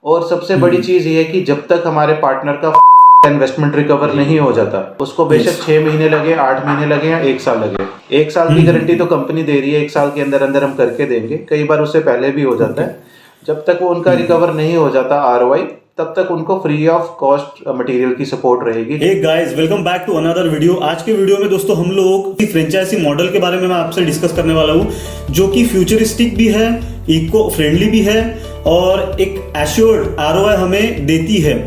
और सबसे बड़ी चीज़ ये है कि जब तक हमारे पार्टनर का इन्वेस्टमेंट रिकवर नहीं हो जाता, उसको बेशक 6 महीने लगे, 8 महीने लगे या 1 साल लगे, 1 साल की गारंटी तो कंपनी दे रही है, 1 साल के अंदर अंदर हम करके देंगे, कई बार उससे पहले भी हो जाता है। जब तक वो उनका रिकवर नहीं हो जाता आरओआई, तब तक उनको फ्री ऑफ कॉस्ट मटेरियल की सपोर्ट रहेगी। Hey guys, welcome back to another video. आज के वीडियो में दोस्तों हम लोग फ्रेंचाइजी मॉडल के बारे में मैं आपसे डिस्कस करने वाला हूँ, जो कि फ्यूचरिस्टिक भी है, इको फ्रेंडली भी है और एक एश्योर्ड आरओआई हमें देती है।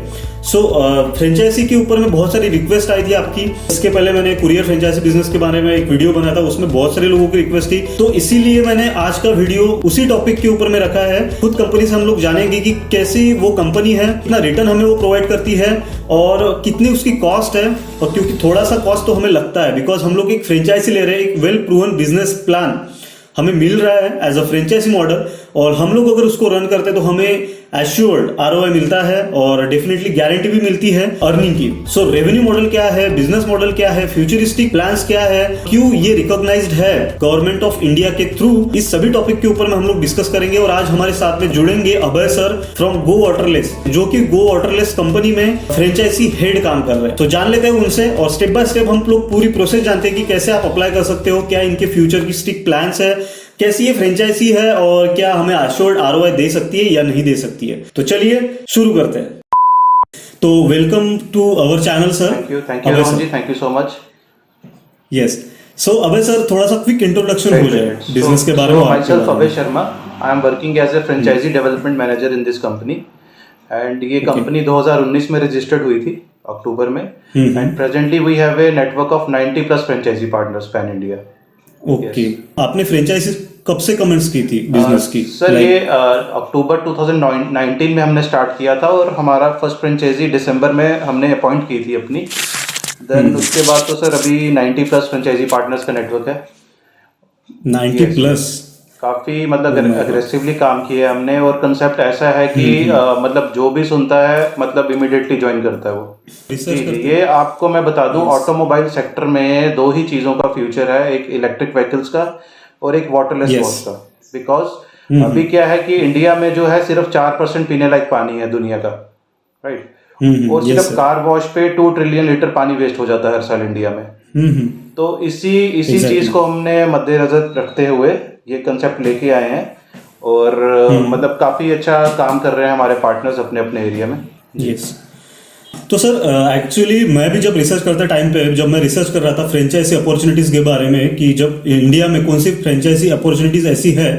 फ्रेंचाइजी के ऊपर में बहुत सारी रिक्वेस्ट आई थी आपकी। इसके पहले मैंने कुरियर फ्रेंचाइजी बिजनेस के बारे में एक वीडियो बनाया था, उसमें बहुत सारे लोगों की रिक्वेस्ट थी, तो इसीलिए मैंने आज का वीडियो उसी टॉपिक के ऊपर में रखा है। खुद कंपनी से हम लोग जानेंगे कि कैसी वो कंपनी है, कितना रिटर्न हमें वो प्रोवाइड करती है और कितनी उसकी कॉस्ट है। और क्योंकि थोड़ा सा कॉस्ट तो हमें लगता है, बिकॉज हम लोग एक फ्रेंचाइजी ले रहे हैं, एक वेल प्रूवन बिजनेस प्लान हमें मिल रहा है एज अ फ्रेंचाइजी मॉडल, और हम लोग अगर उसको रन करते हैं तो हमें एश्योर्ड आरओआई मिलता है और डेफिनेटली गारंटी भी मिलती है अर्निंग की। सो रेवेन्यू मॉडल क्या है, बिजनेस मॉडल क्या है, फ्यूचरिस्टिक प्लान्स क्या है, क्यों ये रिकॉग्नाइज्ड है गवर्नमेंट ऑफ इंडिया के थ्रू, इस सभी टॉपिक के ऊपर में हम लोग डिस्कस करेंगे। और आज हमारे साथ में जुड़ेंगे अभय सर फ्रॉम गो वाटरलेस, जो कि गो वाटरलेस कंपनी में फ्रेंचाइजी हेड काम कर रहे हैं। तो जान लेते हैं उनसे और स्टेप बाय स्टेप हम लोग पूरी प्रोसेस जानते हैं कि कैसे आप अप्लाई कर सकते हो, क्या इनके फ्यूचरिस्टिक प्लान्स है, कैसी ये फ्रेंचाइजी है और क्या हमें एश्योर्ड आरओआई दे सकती है या नहीं दे सकती है। तो चलिए शुरू करते हैं। तो welcome to our channel sir. Thank you Rohan ji, thank you so much. Yes, so Abhay sir, थोड़ा सा क्विक इंट्रोडक्शन हो जाए बिजनेस के बारे में। Myself Abhay Sharma, I am working as a franchisee development manager in this company, and ये company 2019 में registered हुई थी अक्टूबर में, and presently we have a network of 90+ franchisee partners pan India. Okay, आपने फ्रेंचाइजी कब से कमेंस की थी बिजनेस की? सर ये अक्टूबर 2019 में हमने स्टार्ट किया था और हमारा फर्स्ट फ्रेंचाइजी दिसंबर में हमने अपॉइंट की थी अपनी। देन उसके बाद तो सर अभी 90+ फ्रेंचाइजी पार्टनर्स का नेटवर्क है। 90+? काफ़ी मतलब अग्रेसिवली काम किया है हमने, और कंसेप्ट ऐसा है कि मतलब जो भी सुनता है मतलब इमीडिएटली ज्वाइन करता है वो। ये आपको मैं बता दूं, ऑटोमोबाइल सेक्टर में 2 ही चीज़ों का फ्यूचर है, एक इलेक्ट्रिक व्हीकल्स का और एक वाटरलेस वॉश का। बिकॉज अभी क्या है कि इंडिया में जो है सिर्फ 4% पीने लायक पानी है दुनिया का, राइट? और सिर्फ कार वॉश पे 2 ट्रिलियन लीटर पानी वेस्ट हो जाता है हर साल इंडिया में। तो इसी चीज को हमने मद्देनजर रखते हुए ये कंसेप्ट लेके आए हैं, और मतलब काफी अच्छा काम कर रहे हैं हमारे पार्टनर्स अपने अपने एरिया में। यस, तो सर एक्चुअली मैं भी जब रिसर्च करता टाइम पे, जब मैं रिसर्च कर रहा था फ्रेंचाइजी अपॉर्चुनिटीज के बारे में कि जब इंडिया में कौन सी फ्रेंचाइजी अपॉर्चुनिटीज ऐसी है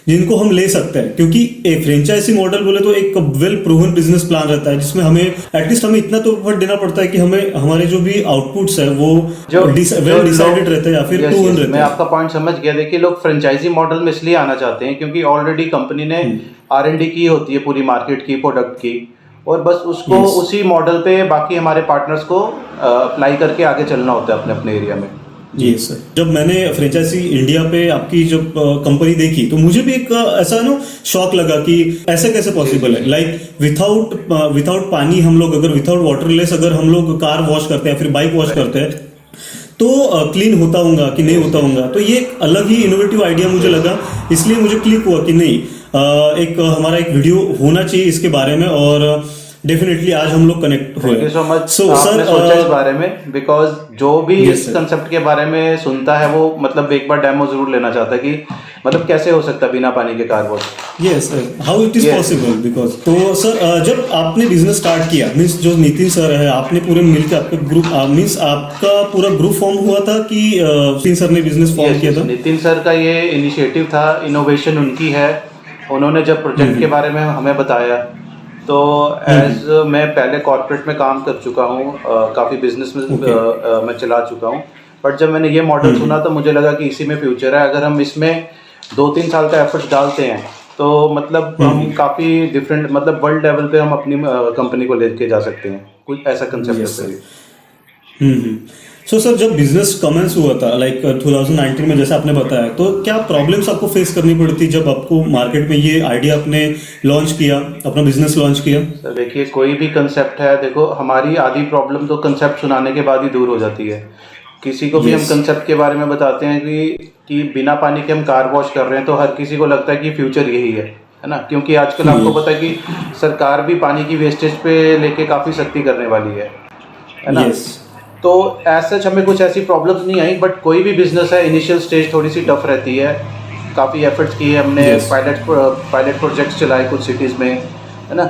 जिनको हम ले सकते हैं, क्योंकि एक फ्रेंचाइजी मॉडल बोले तो एक वेल प्रूवन बिजनेस प्लान रहता है, जिसमें हमें एटलीस्ट हमें इतना तो एफर्ट देना पड़ता है कि हमें हमारे जो भी आउटपुट्स है वो वेल डिसाइडेड रहते हैं या फिर प्रूवन रहते हैं। मैं आपका पॉइंट समझ गया। देखिए, लोग फ्रेंचाइजी मॉडल में इसलिए आना चाहते हैं क्योंकि ऑलरेडी कंपनी ने R&D की होती है पूरी मार्केट की, प्रोडक्ट की, और बस उसको उसी मॉडल पे बाकी हमारे पार्टनर्स को अप्लाई करके आगे चलना होता है अपने अपने एरिया में। जी सर, जब मैंने फ्रेंचाइजी इंडिया पे आपकी जब कंपनी देखी तो मुझे भी एक ऐसा ना शॉक लगा कि ऐसे कैसे पॉसिबल है। लाइक विथाउट पानी हम लोग अगर विथाउट वाटरलेस अगर हम लोग कार वॉश करते हैं फिर बाइक वॉश करते हैं तो क्लीन होता होगा कि नहीं होता होगा। तो ये एक अलग ही इनोवेटिव आइडिया मुझे लगा, इसलिए मुझे क्लिक हुआ कि नहीं एक हमारा एक वीडियो होना चाहिए इसके बारे में, और डेफिनेटली आज हम लोग कनेक्ट हुए। Thank you so much. आपने सोचा इस बारे में, बिकॉज जो भी इस कंसेप्ट के बारे में सुनता है वो मतलब एक बार डेमो जरूर लेना चाहता है कि मतलब कैसे हो सकता है बिना पानी के car wash. Yes, how it is possible. Because तो सर जब आपने बिजनेस स्टार्ट किया, मीन्स जो नितिन सर है, आपने पूरे मिलकर आपका ग्रुप मीन्स आपका पूरा ग्रुप फॉर्म हुआ था कि नितिन सर ने बिजनेस फॉर्म किया था? नितिन सर का ये इनिशिएटिव था, इनोवेशन उनकी है। उन्होंने जब प्रोजेक्ट के बारे में हमें बताया तो एज मैं पहले कॉर्पोरेट में काम कर चुका हूँ, काफ़ी बिजनेस में मैं चला चुका हूँ, बट जब मैंने ये मॉडल सुना तो मुझे लगा कि इसी में फ्यूचर है। अगर हम इसमें 2-3 साल का एफर्ट डालते हैं तो मतलब हम काफ़ी डिफरेंट मतलब वर्ल्ड लेवल पे हम अपनी कंपनी को लेके जा सकते हैं। कुछ ऐसा कंसेप्ट है। सो सर, जब बिजनेस कमेंस हुआ था लाइक 2019 में जैसे आपने बताया, तो क्या प्रॉब्लम्स आपको फेस करनी पड़ी थी जब आपको मार्केट में ये आइडिया आपने लॉन्च किया, अपना बिजनेस लॉन्च किया? सर देखिए, कोई भी कंसेप्ट है, देखो हमारी आधी प्रॉब्लम तो कंसेप्ट सुनाने के बाद ही दूर हो जाती है। किसी को भी हम कंसेप्ट के बारे में बताते हैं कि बिना पानी के हम कार वॉश कर रहे हैं तो हर किसी को लगता है कि फ्यूचर यही है, है ना, क्योंकि आजकल आपको पता है कि सरकार भी पानी की वेस्टेज पे लेके काफ़ी सख्ती करने वाली है ना। तो ऐसा हमें कुछ ऐसी प्रॉब्लम्स नहीं आई, बट कोई भी बिजनेस है इनिशियल स्टेज थोड़ी सी टफ रहती है। काफ़ी एफर्ट्स किए हमने, पायलट प्रोजेक्ट्स चलाए कुछ सिटीज़ में, है ना।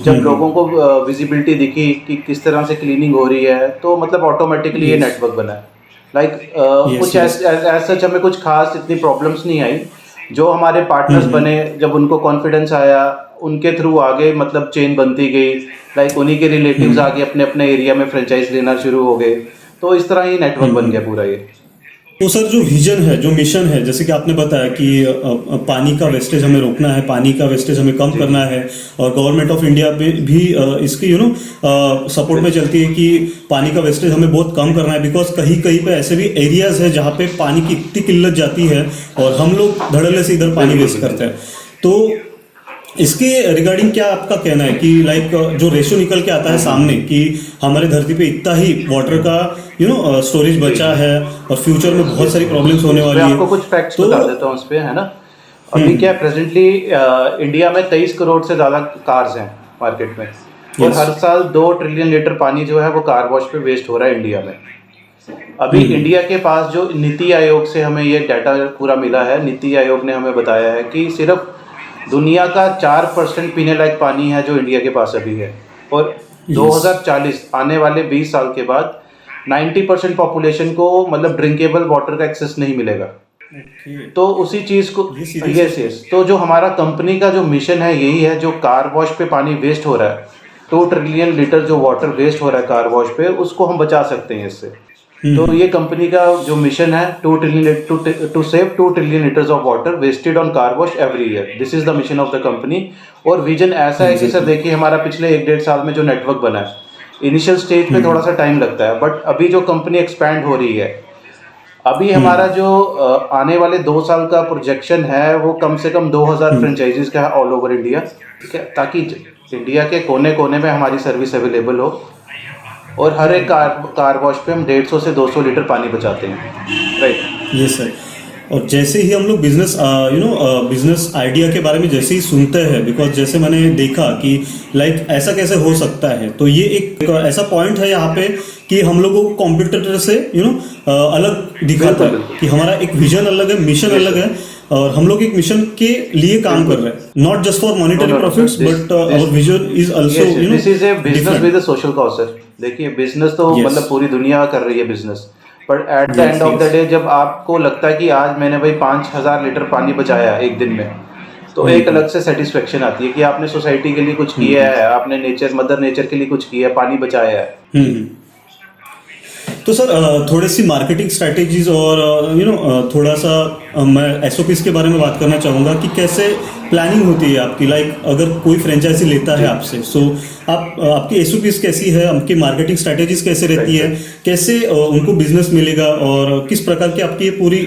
जब लोगों को विजिबिलिटी दिखी कि किस तरह से क्लीनिंग हो रही है, तो मतलब ऑटोमेटिकली ये नेटवर्क बना है। कुछ ऐसा हमें कुछ खास इतनी प्रॉब्लम्स नहीं आई। जो हमारे पार्टनर्स बने, जब उनको कॉन्फिडेंस आया, उनके थ्रू आगे मतलब चेन बनती गई। उन्हीं के रिलेटिव्स आगे अपने अपने एरिया में फ्रेंचाइज लेना शुरू हो गए, तो इस तरह ही नेटवर्क बन गया पूरा ये। तो सर जो विजन है, जो मिशन है, जैसे कि आपने बताया कि पानी का वेस्टेज हमें रोकना है, पानी का वेस्टेज हमें कम करना है, और गवर्नमेंट ऑफ इंडिया भी इसकी सपोर्ट में चलती है कि पानी का वेस्टेज हमें बहुत कम करना है, बिकॉज कहीं कहीं पे ऐसे भी एरियाज है जहाँ पे पानी की इतनी किल्लत जाती है और हम लोग धड़ल्ले से इधर पानी वेस्ट करते हैं। तो इसके रिगार्डिंग क्या आपका कहना है कि जो रेशो निकल के आता है सामने कि हमारे धरती पे इतना ही वाटर का स्टोरेज बचा है और फ्यूचर में बहुत सारी प्रॉब्लम्स होने वाली है। मैं आपको कुछ फैक्ट्स बता देता हूँ उस पे, है ना। अभी क्या प्रेजेंटली इंडिया में 23 करोड़ से ज़्यादा कार्स हैं मार्केट में, और हर साल 2 ट्रिलियन लीटर पानी जो है वो कार वॉश पे वेस्ट हो रहा है इंडिया में। अभी इंडिया के पास जो नीति आयोग से हमें ये डाटा पूरा मिला है, नीति आयोग ने हमें बताया है कि सिर्फ दुनिया का 4% पीने लायक पानी है जो इंडिया के पास अभी है, और 2040 आने वाले 20 साल के बाद 90% पॉपुलेशन को मतलब ड्रिंकेबल वाटर का एक्सेस नहीं मिलेगा। तो उसी चीज़ को यस तो जो हमारा कंपनी का जो मिशन है यही है, जो कार वॉश पे पानी वेस्ट हो रहा है, 2 ट्रिलियन लीटर जो वाटर वेस्ट हो रहा है कार वॉश पे, उसको हम बचा सकते हैं इससे। तो ये कंपनी का जो मिशन है, 2 trillion to save 2 trillion liters of water wasted on car wash every year. This is the mission of the company. और विजन ऐसा है कि सर देखिए, हमारा पिछले 1-1.5 साल में जो नेटवर्क बना है, इनिशियल स्टेज पे थोड़ा सा टाइम लगता है, बट अभी जो कंपनी एक्सपैंड हो रही है, अभी हमारा जो आने वाले 2 साल का प्रोजेक्शन है वो कम से कम 2000 फ्रेंचाइजीज का है ऑल ओवर इंडिया, ठीक है, ताकि इंडिया के कोने कोने में हमारी सर्विस अवेलेबल हो, और हर एक कार वॉश पे हम 150 से 200 लीटर पानी बचाते हैं। राइट, ये सर। और जैसे ही हम लोग बिजनेस आइडिया के बारे में जैसे ही सुनते हैं, बिकॉज जैसे मैंने देखा कि ऐसा कैसे हो सकता है, तो ये एक ऐसा पॉइंट है यहाँ पे कि हम लोगों को कॉम्पिटिटर से अलग दिखाता है कि हमारा एक विजन अलग है, मिशन अलग है, और हम लोग एक मिशन के लिए काम कर रहे हैं, not just for monetary profits, but our vision is also this is a business with a social cause. Sir देखिए, बिजनेस तो मतलब पूरी दुनिया कर रही है business, but at the end of the day जब आपको लगता है कि आज मैंने भाई 5000 लीटर पानी बचाया एक दिन में, तो एक अलग से सेटिस्फेक्शन आती है कि आपने सोसाइटी के लिए कुछ किया है, आपने मदर नेचर के लिए कुछ किया है, पानी बचाया है। तो सर थोड़ी सी मार्केटिंग स्ट्रैटेजीज और थोड़ा सा मैं एसओपीज के बारे में बात करना चाहूँगा कि कैसे प्लानिंग होती है आपकी, अगर कोई फ्रेंचाइजी लेता है आपसे, सो आपकी एसओपीज कैसी है, आपकी मार्केटिंग स्ट्रैटेजीज कैसे रहती है, कैसे उनको बिजनेस मिलेगा, और किस प्रकार की आपकी ये पूरी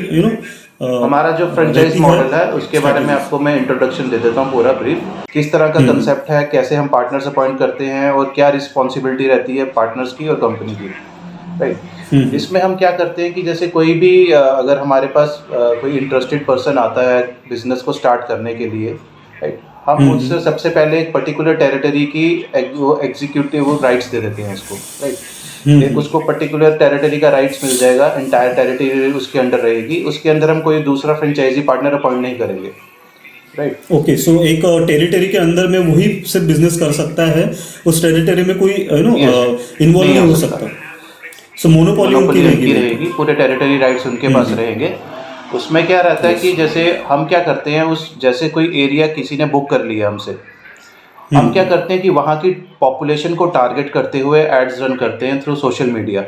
हमारा जो फ्रेंचाइज मॉडल है उसके बारे में आपको मैं इंट्रोडक्शन दे देता हूँ पूरा ब्रीफ, किस तरह का कंसेप्ट है, कैसे हम पार्टनर्स अपॉइंट करते हैं, और क्या रिस्पॉन्सिबिलिटी रहती है पार्टनर्स की और कंपनी की। राइट, इसमें हम क्या करते हैं कि जैसे कोई भी अगर हमारे पास कोई इंटरेस्टेड पर्सन आता है बिजनेस को स्टार्ट करने के लिए, राइट, हम उससे सबसे पहले एक पर्टिकुलर टेरिटरी की एग्जीक्यूटिव राइट्स दे देते हैं उसको। राइट, एक उसको पर्टिकुलर टेरिटरी का राइट्स मिल जाएगा, एंटायर टेरिटरी उसके अंडर रहेगी, उसके अंदर हम कोई दूसरा फ्रेंचाइजी पार्टनर अपॉइंट नहीं करेंगे। राइट, ओके, सो एक टेरिटरी के अंदर में वही सिर्फ बिजनेस कर सकता है, उस टेरिटरी में कोई इन्वॉल्व नहीं हो सकता। सो मोनोपोली उनकी रहेगी, पूरे टेरिटरी राइट्स उनके पास रहेंगे। उसमें क्या रहता है कि जैसे हम क्या करते हैं, जैसे कोई एरिया किसी ने बुक कर लिया हमसे, हम क्या करते हैं कि वहाँ की पॉपुलेशन को टारगेट करते हुए एड्स रन करते हैं through social media,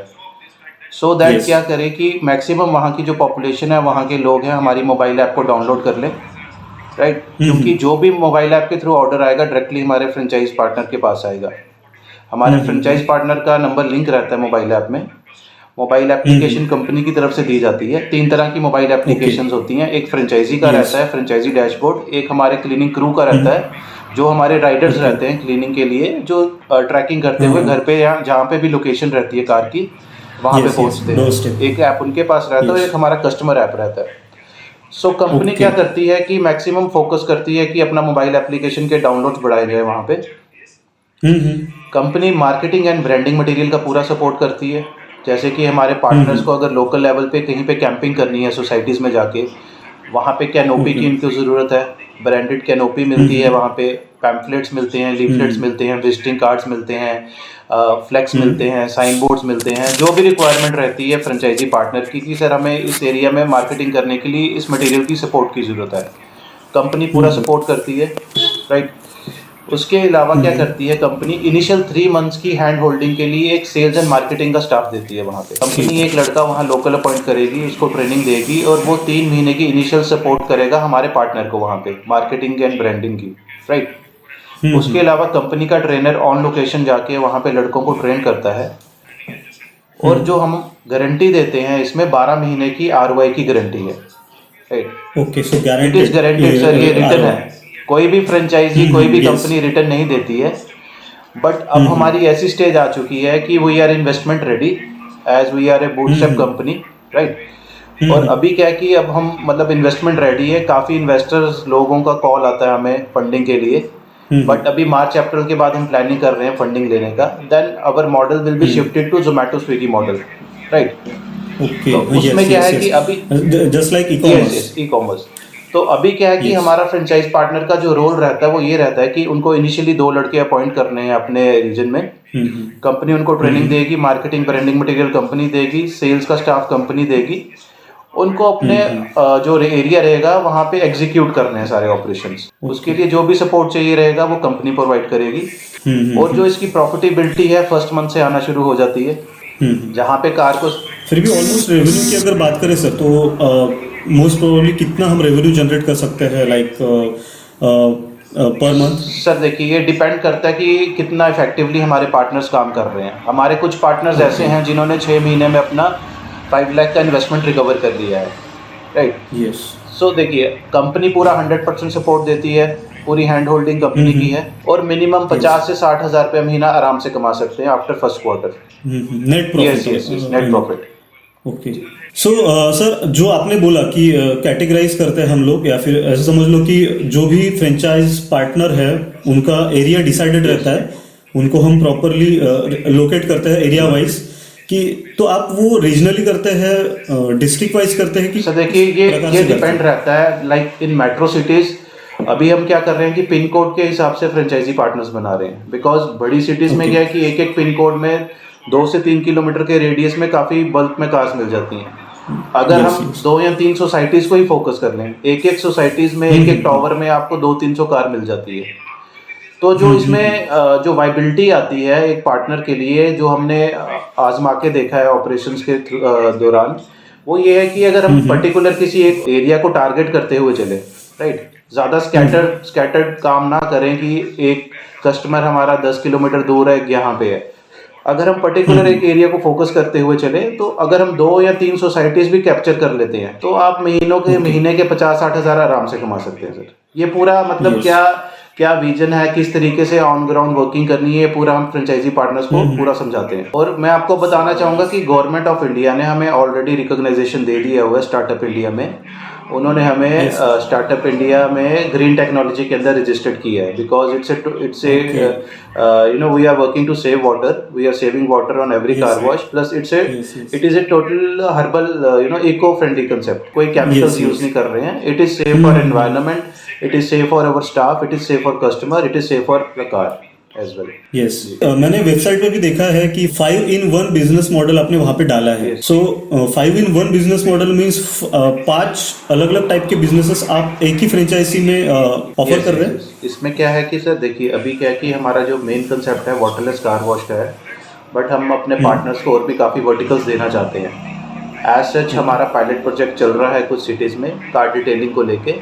so that क्या करें कि मैक्सिमम वहाँ की जो पॉपुलेशन है, वहाँ के लोग हैं, हमारी मोबाइल ऐप को डाउनलोड कर लें। राइट, क्योंकि जो भी मोबाइल ऐप के थ्रू ऑर्डर आएगा डायरेक्टली हमारे फ्रेंचाइज पार्टनर के पास आएगा। हमारे फ्रेंचाइज पार्टनर का नंबर लिंक रहता है मोबाइल ऐप में। मोबाइल एप्लीकेशन कंपनी की तरफ से दी जाती है। 3 तरह की मोबाइल एप्लीकेशंस होती हैं, एक फ्रेंचाइजी का रहता है, फ्रेंचाइजी डैशबोर्ड, एक हमारे क्लीनिंग क्रू का रहता है, जो हमारे राइडर्स रहते हैं क्लीनिंग के लिए, जो ट्रैकिंग करते हुए घर पे या जहाँ पे भी लोकेशन रहती है कार की वहाँ पे पहुँचते हैं। एक ऐप उनके पास रहता है और एक हमारा कस्टमर ऐप रहता है। So company okay. क्या करती है कि मैक्सिमम फोकस करती है कि अपना मोबाइल एप्लीकेशन के डाउनलोड्स बढ़ाए जाए वहाँ पे। हम्म। Company marketing and branding material का पूरा सपोर्ट करती है। जैसे कि हमारे पार्टनर्स को अगर लोकल लेवल पे कहीं पे कैंपिंग करनी है सोसाइटीज़ में जाके, वहाँ पे कैनोपी ओके। की इनको ज़रूरत है। ब्रांडेड कैनोपी मिलती है वहाँ पे, पैम्फलेट्स मिलते हैं, लीफलेट्स मिलते हैं, विजिटिंग कार्ड्स मिलते हैं, फ्लेक्स मिलते हैं, साइन बोर्ड्स मिलते हैं। जो भी रिक्वायरमेंट रहती है फ्रेंचाइजी पार्टनर की कि सर हमें इस एरिया में मार्केटिंग करने के लिए इस मटेरियल की सपोर्ट की ज़रूरत है, कंपनी पूरा सपोर्ट करती है, राइट। उसके अलावा क्या करती है कंपनी, इनिशियल 3 मंथ्स की हैंड होल्डिंग के लिए एक सेल्स एंड मार्केटिंग का स्टाफ देती है वहाँ पे। कंपनी एक लड़का वहाँ लोकल अपॉइंट करेगी, उसको ट्रेनिंग देगी और वो 3 महीने की इनिशियल सपोर्ट करेगा हमारे पार्टनर को वहाँ पे मार्केटिंग एंड ब्रांडिंग की, राइट। उसके अलावा कंपनी का ट्रेनर ऑन लोकेशन जाके वहाँ पे लड़कों को ट्रेन करता है। और जो हम गारंटी देते हैं इसमें 12 महीने की ROI की गारंटी है, right. Okay, so it is guaranteed sir, ये रिटर्न है। कोई भी फ्रेंचाइजी कोई भी कंपनी रिटर्न नहीं देती है। बट अब हमारी ऐसी स्टेज आ चुकी है कि we are investment ready as we are a bootstrap company, right. और अभी क्या है कि अब हम मतलब इन्वेस्टमेंट रेडी है, काफ़ी इन्वेस्टर्स लोगों का कॉल आता है हमें फंडिंग के लिए। बट अभी मार्च अप्रैल के बाद हम प्लानिंग कर रहे हैं फंडिंग लेने का। Then our model will be shifted to Zomato Swiggy model, right. Okay, तो उसमें क्या है कि अभी जस्ट लाइक ई कॉमर्स। तो अभी क्या है कि हमारा फ्रेंचाइज पार्टनर का जो रोल रहता है वो ये रहता है कि उनको इनिशियली 2 लड़के अपॉइंट करने हैं अपने रीजन में। कंपनी उनको ट्रेनिंग देगी, मार्केटिंग ब्रांडिंग मटेरियल कंपनी देगी, सेल्स का स्टाफ कंपनी देगी। उनको अपने जो एरिया रहेगा वहाँ पे एग्जीक्यूट करने हैं सारे ऑपरेशंस। उसके लिए जो भी सपोर्ट चाहिए रहेगा वो कंपनी प्रोवाइड करेगी। और जो इसकी प्रॉफिटेबिलिटी है फर्स्ट मंथ से आना शुरू हो जाती है, जहाँ पे कार को फिर भी ऑलमोस्ट रेवेन्यू की अगर बात करें सर, तो मोस्ट प्रोबेबली कितना हम रेवेन्यू जनरेट कर सकते हैं लाइक पर मंथ? सर देखिए ये डिपेंड करता है कि कितना इफेक्टिवली हमारे पार्टनर्स काम कर रहे हैं। हमारे कुछ पार्टनर्स ऐसे हैं जिन्होंने 6 महीने में अपना 5 लाख का इन्वेस्टमेंट रिकवर कर लिया है, राइट। यस। सो देखिए कंपनी पूरा 100% सपोर्ट देती है, पूरी हैंड होल्डिंग कंपनी की है। और मिनिमम 50 से 60 हज़ार रुपये महीना आराम से कमा सकते हैं after first quarter. Net profit? Yes, net profit. Okay. So sir, जो आपने बोला कि कैटेगराइज करते हैं हम लोग, या फिर ऐसे समझ लो कि जो भी फ्रेंचाइज पार्टनर है उनका एरिया डिसाइडेड रहता है, उनको हम प्रॉपरली लोकेट करते हैं एरिया वाइज कि, तो आप वो रीजनली करते हैं, डिस्ट्रिक्ट वाइज करते हैं कि? सर देखिए ये डिपेंड रहता है। लाइक इन मेट्रो सिटीज़ अभी हम क्या कर रहे हैं कि पिन कोड के हिसाब से फ्रेंचाइजी पार्टनर्स बना रहे हैं। बिकॉज बड़ी सिटीज़ में क्या है कि एक पिन कोड में 2 से 3 किलोमीटर के रेडियस में काफ़ी बल्क में कार्स मिल जाती हैं। अगर हम 2 या 3 सोसाइटीज़ को ही फोकस कर लें, एक सोसाइटीज़ में एक टावर में आपको 200-300 कार मिल जाती है। तो जो इसमें जो वाइबिलिटी आती है एक पार्टनर के लिए, जो हमने आजमा के देखा है ऑपरेशंस के दौरान, वो ये है कि अगर हम पर्टिकुलर किसी एक एरिया को टारगेट करते हुए चले, राइट, ज़्यादा स्कैटर्ड काम ना करें कि एक कस्टमर हमारा 10 किलोमीटर दूर है, यहाँ पे है। अगर हम पर्टिकुलर एक एरिया को फोकस करते हुए चले, तो अगर हम 2 या 3 सोसाइटीज़ भी कैप्चर कर लेते हैं तो आप महीने के 50-60 हज़ार आराम से कमा सकते हैं सर। ये पूरा मतलब क्या विजन है, किस तरीके से ऑन ग्राउंड वर्किंग करनी है, पूरा हम फ्रेंचाइजी पार्टनर्स को पूरा समझाते हैं। और मैं आपको बताना चाहूँगा कि गवर्नमेंट ऑफ इंडिया ने हमें ऑलरेडी रिकॉग्नाइजेशन दे दिया हुआ है स्टार्टअप इंडिया में। उन्होंने हमें स्टार्टअप इंडिया में ग्रीन टेक्नोलॉजी के अंदर रजिस्टर्ड किया है। Because it's a you know we are working to save water, we are saving water on every car wash, plus it is a total herbal you know eco friendly concept. कोई chemicals use नहीं कर रहे हैं। It is safe for environment, it is safe for our staff, it is safe for customer, it is safe for the car as well. Yes, मैंने website पे भी देखा है कि 5-in-1 बिजनेस मॉडल आपने वहां पे डाला है। सो 5-in-1 बिजनेस मॉडल मींस 5 अलग अलग टाइप के बिजनेसेस आप एक ही फ्रेंचाइजी में ऑफर कर रहे हैं। इसमें क्या है कि सर देखिए अभी क्या है कि हमारा जो मेन कंसेप्ट है वाटरलेस कार वॉश का है, बट हम अपने पार्टनर्स को और भी काफ़ी वर्टिकल्स देना चाहते हैं। एज सच हमारा पायलट प्रोजेक्ट चल रहा है कुछ सिटीज़ में कार डिटेलिंग को लेके,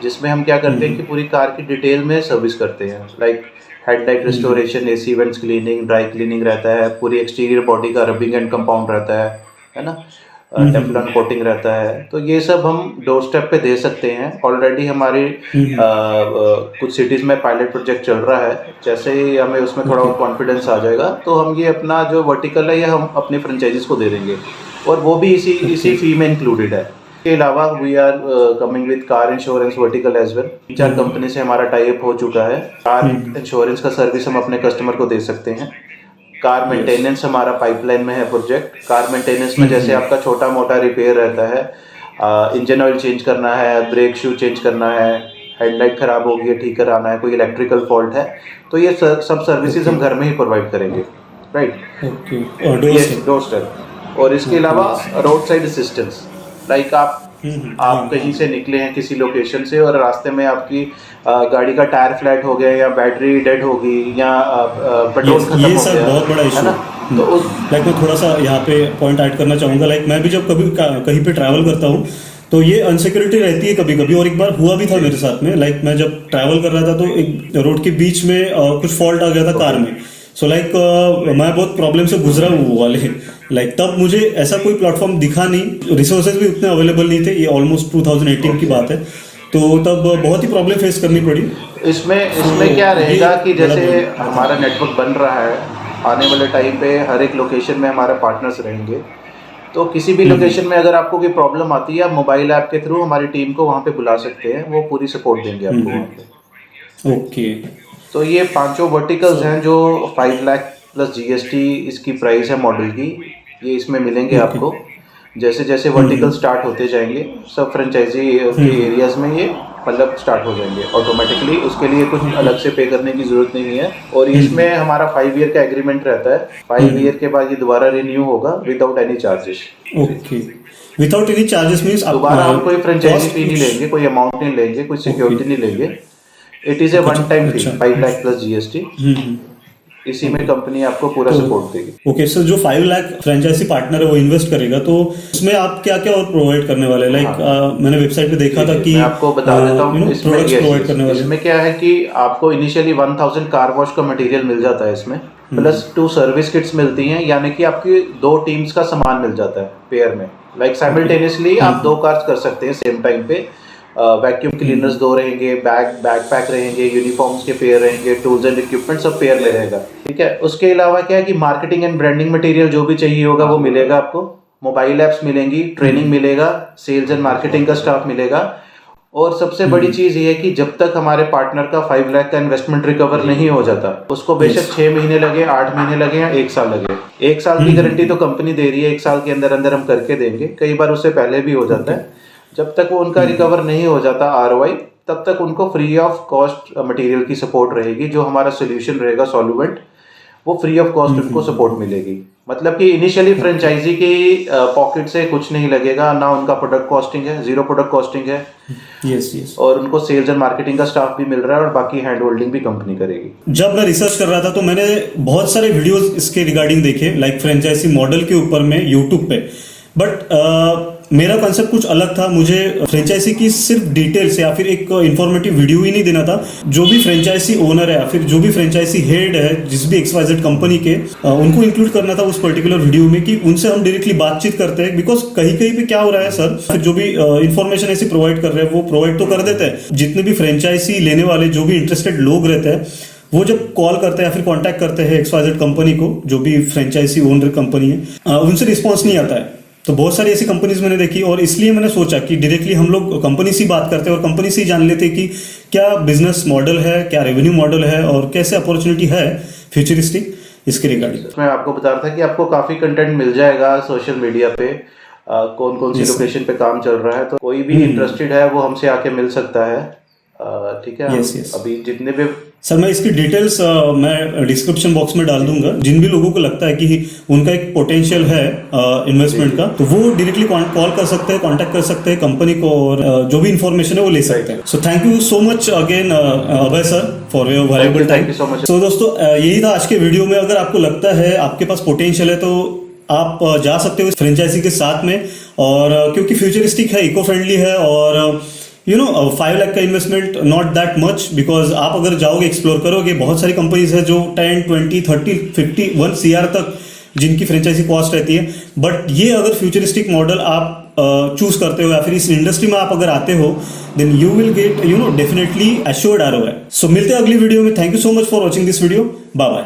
जिसमें हम क्या करते हैं कि पूरी कार की डिटेल में सर्विस करते हैं। Like headlight restoration, AC vents cleaning, dry cleaning रहता है, पूरी एक्सटीरियर बॉडी का रबिंग एंड कंपाउंड रहता है ना, टेफ्लॉन कोटिंग रहता है। तो ये सब हम डोर स्टेप पे दे सकते हैं। ऑलरेडी हमारी कुछ सिटीज़ में पायलट प्रोजेक्ट चल रहा है। जैसे ही हमें उसमें थोड़ा कॉन्फिडेंस आ जाएगा तो हम ये अपना जो वर्टिकल है ये हम अपने फ्रेंचाइजीज को दे देंगे, और वो भी इसी फी में इंक्लूडेड है। के अलावा we are coming with car insurance vertical as well. 4 company से हमारा टाई अप हो चुका है। कार इंश्योरेंस का सर्विस हम अपने कस्टमर को दे सकते हैं। कार मेंटेनेंस हमारा पाइपलाइन में है प्रोजेक्ट। कार मेंटेनेंस में जैसे आपका छोटा मोटा रिपेयर रहता है, इंजन ऑयल चेंज करना है, ब्रेक शू चेंज करना है, हेडलाइट खराब हो गई है ठीक कराना है, कोई इलेक्ट्रिकल फॉल्ट है, तो ये सब सर्विसेज हम घर में ही प्रोवाइड करेंगे, राइट। Door step. और इसके अलावा रोड साइड असिस्टेंस, लाइक आप कहीं से निकले हैं किसी लोकेशन से और रास्ते में आपकी गाड़ी का टायर फ्लैट हो गया या बैटरी डेड हो गई या पेट्रोल खत्म हो गया, बहुत बड़ा इशू है ना। तो लाइक मैं थोड़ा सा यहाँ पे पॉइंट ऐड करना चाहूँगा। लाइक मैं भी जब कभी कहीं पे ट्रैवल करता हूँ तो ये अनसिक्योरिटी रहती है कभी कभी, और एक बार हुआ भी था मेरे साथ में। लाइक मैं जब ट्रैवल कर रहा था तो एक रोड के बीच में कुछ फॉल्ट आ गया था कार में। सो लाइक मैं बहुत प्रॉब्लम से गुजरा हूँ वो वाले। लाइक तब मुझे ऐसा कोई प्लेटफॉर्म दिखा नहीं, रिसोर्सेज भी उतने अवेलेबल नहीं थे। ये ऑलमोस्ट 2018 की बात है, तो तब बहुत ही प्रॉब्लम फेस करनी पड़ी। इसमें क्या रहेगा कि जैसे हमारा नेटवर्क बन रहा है, आने वाले टाइम पे हर एक लोकेशन में हमारे पार्टनर्स रहेंगे, तो किसी भी लोकेशन में अगर आपको कोई प्रॉब्लम आती है, आप मोबाइल ऐप के थ्रू हमारी टीम को वहाँ पे बुला सकते हैं, वो पूरी सपोर्ट देंगे आपको वहाँ पे। ओके, तो ये 5 वर्टिकल्स हैं जो 5 लाख प्लस जीएसटी इसकी प्राइस है मॉडल की, ये इसमें मिलेंगे आपको। जैसे जैसे वर्टिकल स्टार्ट होते जाएंगे सब फ्रेंचाइजी के एरियाज में ये मतलब स्टार्ट हो जाएंगे ऑटोमेटिकली, उसके लिए कुछ अलग से पे करने की जरूरत नहीं है। और इसमें हमारा 5 ईयर का एग्रीमेंट रहता है। 5 ईयर के बाद ये दोबारा रिन्यू होगा without any charges. Okay, without any charges means दोबारा हम कोई फ्रेंचाइजी फी नहीं लेंगे, कोई अमाउंट नहीं लेंगे, कोई सिक्योरिटी नहीं लेंगे। It is A one time fee 5 lakh plus GST. इसी में कंपनी आपको पूरा सपोर्ट देगी। ओके सर, जो 5 लाख फ्रेंचाइजी पार्टनर है वो इन्वेस्ट करेगा, तो उसमें आप क्या क्या और प्रोवाइड करने वाले? लाइक मैंने वेबसाइट पे देखा था कि मैं आपको बता देता हूँ इसमें क्या है कि आपको इनिशियली 1000 कार वॉश का मटेरियल मिल जाता है इसमें, प्लस 2 सर्विस किट्स मिलती हैं, यानी कि आपकी 2 टीम्स का सामान मिल जाता है पेयर में। लाइक साइमल्टेनियसली आप 2 कार्स कर सकते हैं सेम टाइम पे। वैक्यूम क्लीनर्स 2 रहेंगे, बैकपैक रहेंगे, यूनिफॉर्म्स के पेयर रहेंगे, टूल्स एंड इक्विपमेंट सब पेयर में रहेगा, ठीक है। उसके अलावा क्या है कि मार्केटिंग एंड ब्रांडिंग मटेरियल जो भी चाहिए होगा वो मिलेगा आपको। मोबाइल ऐप्स मिलेंगी, ट्रेनिंग मिलेगा, सेल्स एंड मार्केटिंग का स्टाफ मिलेगा। और सबसे बड़ी चीज ये है कि जब तक हमारे पार्टनर का 5 लाख का इन्वेस्टमेंट रिकवर नहीं हो जाता, उसको बेशक 6 महीने लगे, 8 महीने लगे या 1 साल लगे, 1 साल की गारंटी तो कंपनी दे रही है, 1 साल के अंदर अंदर हम करके देंगे। कई बार उससे पहले भी हो जाता है। जब तक वो उनका रिकवर नहीं हो जाता ROI, तब तक उनको फ्री ऑफ कॉस्ट मटेरियल की सपोर्ट रहेगी। जो हमारा सोल्यूशन रहेगा सॉल्वेंट, वो फ्री ऑफ कॉस्ट उनको सपोर्ट मिलेगी। मतलब कि इनिशियली फ्रेंचाइजी की पॉकेट से कुछ नहीं लगेगा, ना उनका प्रोडक्ट कॉस्टिंग है, 0 प्रोडक्ट कॉस्टिंग है। यस। और उनको सेल्स एंड मार्केटिंग का स्टाफ भी मिल रहा है और बाकी हैंड होल्डिंग भी कंपनी करेगी। जब मैं रिसर्च कर रहा था तो मैंने बहुत सारे वीडियोस इसके रिगार्डिंग देखे, लाइक फ्रेंचाइजी मॉडल के ऊपर में यूट्यूब पे। बट मेरा कंसेप्ट कुछ अलग था। मुझे फ्रेंचाइजी की सिर्फ डिटेल्स या फिर एक इंफॉर्मेटिव वीडियो ही नहीं देना था। जो भी फ्रेंचाइजी ओनर है या फिर जो भी फ्रेंचाइजी हेड है जिस भी XYZ कंपनी के, उनको इंक्लूड करना था उस पर्टिकुलर वीडियो में, कि उनसे हम डायरेक्टली बातचीत करते हैं। बिकॉज कहीं कहीं पे क्या हो रहा है सर, फिर जो भी इंफॉर्मेशन ऐसी प्रोवाइड कर रहे हैं वो प्रोवाइड तो कर देते हैं। जितने भी फ्रेंचाइजी लेने वाले जो भी इंटरेस्टेड लोग रहते हैं, वो जब कॉल करते हैं या फिर कांटेक्ट करते हैं XYZ कंपनी को, जो भी फ्रेंचाइजी ओनर कंपनी है, उनसे रिस्पॉन्स नहीं आता है। तो बहुत सारी ऐसी कंपनीज मैंने देखी, और इसलिए मैंने सोचा कि डायरेक्टली हम लोग कंपनी से बात करते हैं और कंपनी से जान लेते हैं कि क्या बिजनेस मॉडल है, क्या रेवेन्यू मॉडल है और कैसे अपॉर्चुनिटी है फ्यूचरिस्टिक इसके रिगार्डिंग। मैं आपको बता रहा था कि आपको काफ़ी कंटेंट मिल जाएगा सोशल मीडिया पे, कौन कौन सी लोकेशन पे काम चल रहा है। तो कोई भी इंटरेस्टेड है वो हमसे आके मिल सकता है, ठीक है। अभी जितने भी सर, मैं इसकी डिटेल्स मैं डिस्क्रिप्शन बॉक्स में डाल दूंगा। जिन भी लोगों को लगता है कि उनका एक पोटेंशियल है इन्वेस्टमेंट का, तो वो डायरेक्टली कॉल कर सकते हैं, कांटेक्ट कर सकते हैं कंपनी को, और जो भी इंफॉर्मेशन है वो ले सकते हैं। So thank you so much again Abhay sir for your valuable time. So दोस्तों, यही था आज के वीडियो में। अगर आपको लगता है आपके पास पोटेंशियल है तो आप जा सकते हो फ्रेंचाइजी के साथ में, और क्योंकि फ्यूचरिस्टिक है, इको फ्रेंडली है, और 5 लाख का investment not that much. Because आप अगर जाओगे, एक्सप्लोर करोगे, बहुत सारी कंपनीज है जो 10, 20, 30, 50, 1 CR तक जिनकी फ्रेंचाइजी कॉस्ट रहती है। बट ये अगर फ्यूचरिस्टिक मॉडल आप चूज करते हो या फिर इस इंडस्ट्री में आप अगर आते हो, then you will get definitely assured ROI। So मिलते हैं अगली वीडियो में। Thank you so much for watching this video. Bye bye.